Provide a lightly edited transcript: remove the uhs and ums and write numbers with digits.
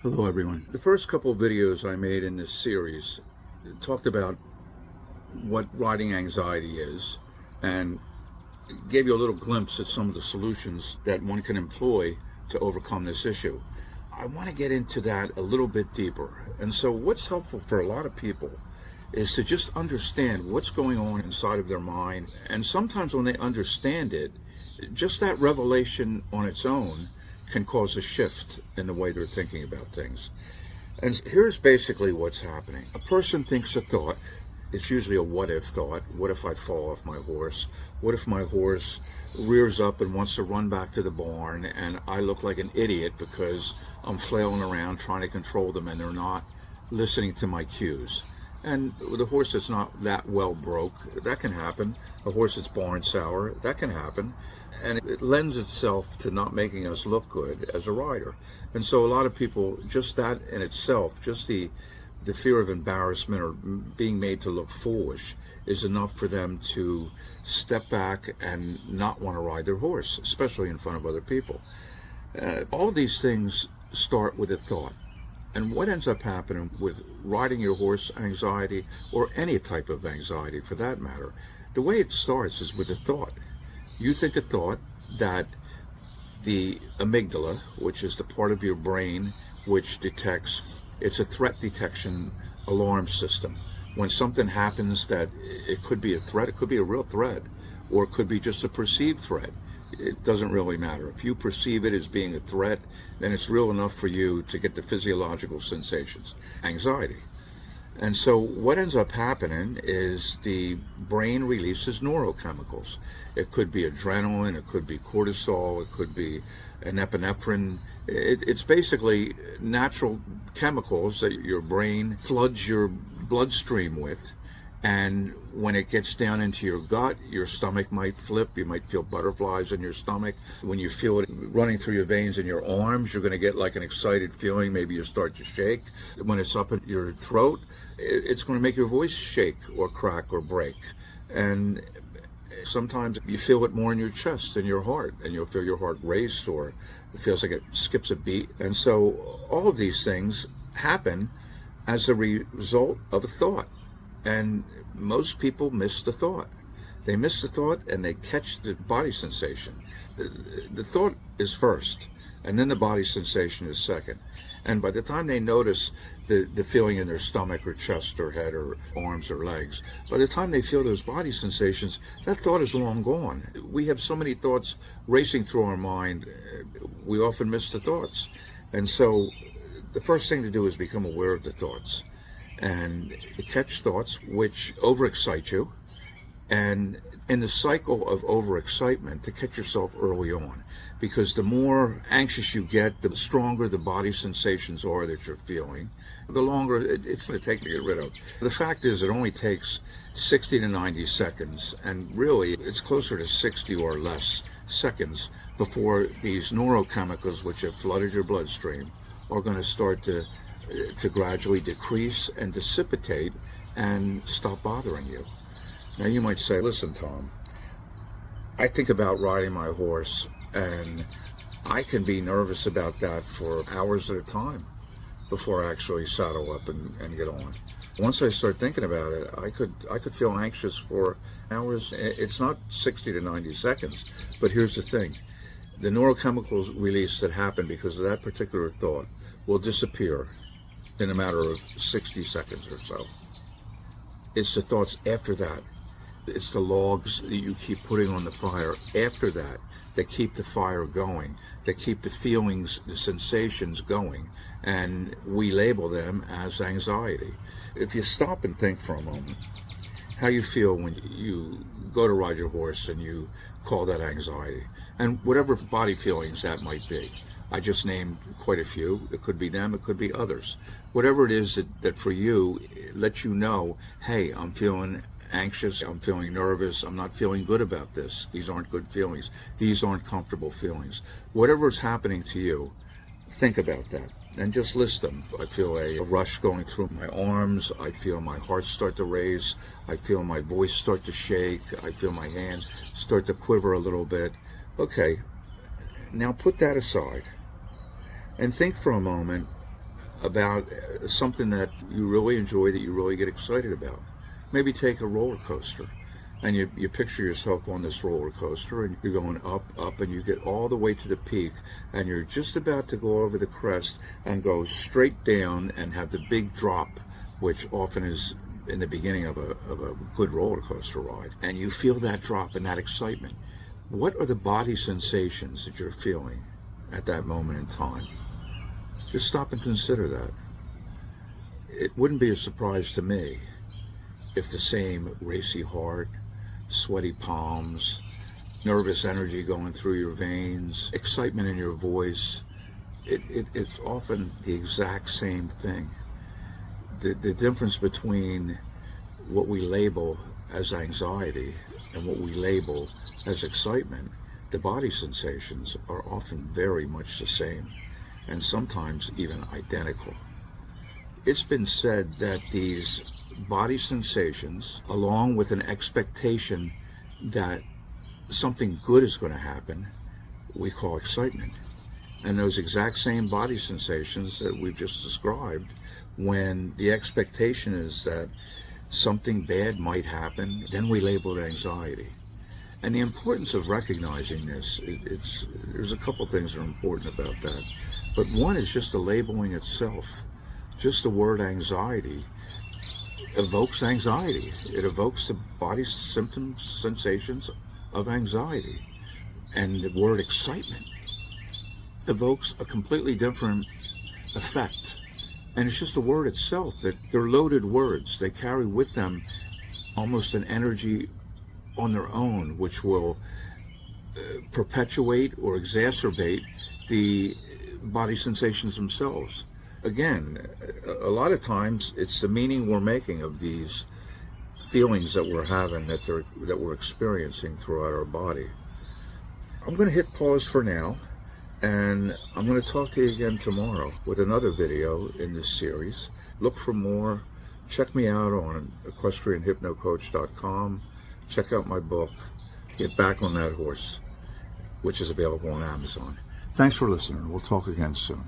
Hello everyone. The first couple of videos I made in this series talked about what riding anxiety is and gave you a little glimpse at some of the solutions that one can employ to overcome this issue. I want to get into that a little bit deeper. And so what's helpful for a lot of people is to just understand what's going on inside of their mind. And sometimes when they understand it, just that revelation on its own can cause a shift in the way they're thinking about things. And here's basically what's happening. A person thinks a thought. It's usually a what if thought. What if I fall off my horse? What if my horse rears up and wants to run back to the barn and I look like an idiot because I'm flailing around trying to control them and they're not listening to my cues? And with a horse that's not that well broke, that can happen. A horse that's barn sour, that can happen. And it lends itself to not making us look good as a rider. And so a lot of people, just that in itself, just the fear of embarrassment or being made to look foolish is enough for them to step back and not want to ride their horse, especially in front of other people. All these things start with a thought. And what ends up happening with riding your horse anxiety, or any type of anxiety for that matter, the way it starts is with a thought. You think a thought that the amygdala, which is the part of your brain which detects, it's a threat detection alarm system. When something happens that it could be a threat, it could be a real threat, or it could be just a perceived threat. It doesn't really matter. If you perceive it as being a threat, then it's real enough for you to get the physiological sensations, anxiety. And so what ends up happening is the brain releases neurochemicals. It could be adrenaline, it could be cortisol, it could be an epinephrine. It's basically natural chemicals that your brain floods your bloodstream with. And when it gets down into your gut, your stomach might flip. You might feel butterflies in your stomach. When you feel it running through your veins in your arms, you're going to get like an excited feeling. Maybe you start to shake. When it's up at your throat, it's going to make your voice shake or crack or break. And sometimes you feel it more in your chest than your heart, and you'll feel your heart race, or it feels like it skips a beat. And so all of these things happen as a result of a thought. And most people miss the thought. They miss the thought and they catch the body sensation. The thought is first, and then the body sensation is second. And by the time they notice the feeling in their stomach or chest or head or arms or legs, by the time they feel those body sensations, that thought is long gone. We have so many thoughts racing through our mind, we often miss the thoughts. And so the first thing to do is become aware of the thoughts and catch thoughts which overexcite you, and in the cycle of overexcitement, to catch yourself early on, because the more anxious you get, the stronger the body sensations are that you're feeling, the longer it's going to take to get rid of. The fact is, it only takes 60 to 90 seconds, and really it's closer to 60 or less seconds before these neurochemicals which have flooded your bloodstream are going to start to gradually decrease and dissipate and stop bothering you. Now you might say, listen, Tom, I think about riding my horse and I can be nervous about that for hours at a time before I actually saddle up and get on. Once I start thinking about it, I could feel anxious for hours. It's not 60 to 90 seconds, but here's the thing. The neurochemicals release that happen because of that particular thought will disappear in a matter of 60 seconds or so. It's the thoughts after that. It's the logs that you keep putting on the fire after that keep the fire going, that keep the feelings, the sensations going, and we label them as anxiety. If you stop and think for a moment, how you feel when you go to ride your horse and you call that anxiety, and whatever body feelings that might be. I just named quite a few. It could be them, it could be others. Whatever it is that for you lets you know, hey, I'm feeling anxious, I'm feeling nervous, I'm not feeling good about this. These aren't good feelings. These aren't comfortable feelings. Whatever's happening to you, think about that and just list them. I feel a rush going through my arms. I feel my heart start to race. I feel my voice start to shake. I feel my hands start to quiver a little bit. Okay, now put that aside and think for a moment about something that you really enjoy, that you really get excited about. Maybe take a roller coaster, and you picture yourself on this roller coaster, and you're going up, and you get all the way to the peak, and you're just about to go over the crest and go straight down and have the big drop, which often is in the beginning of a good roller coaster ride. And you feel that drop and that excitement. What are the body sensations that you're feeling at that moment in time? Just stop and consider that. It wouldn't be a surprise to me if the same racy heart, sweaty palms, nervous energy going through your veins, excitement in your voice, it's often the exact same thing. The difference between what we label as anxiety and what we label as excitement, the body sensations are often very much the same, and sometimes even identical. It's been said that these body sensations, along with an expectation that something good is going to happen, we call excitement. And those exact same body sensations that we've just described, when the expectation is that something bad might happen, then we label it anxiety. And the importance of recognizing this, there's a couple things that are important about that. But one is just the labeling itself. Just the word anxiety evokes anxiety. It evokes the body symptoms, sensations of anxiety. And the word excitement evokes a completely different effect. And it's just a word itself, that they're loaded words. They carry with them almost an energy on their own, which will perpetuate or exacerbate the body sensations themselves. Again, a lot of times it's the meaning we're making of these feelings that we're having, that we're experiencing throughout our body. I'm going to hit pause for now, and I'm going to talk to you again tomorrow with another video in this series. Look for more. Check me out on EquestrianHypnoCoach.com. Check out my book, Get Back on That Horse, which is available on Amazon. Thanks for listening. We'll talk again soon.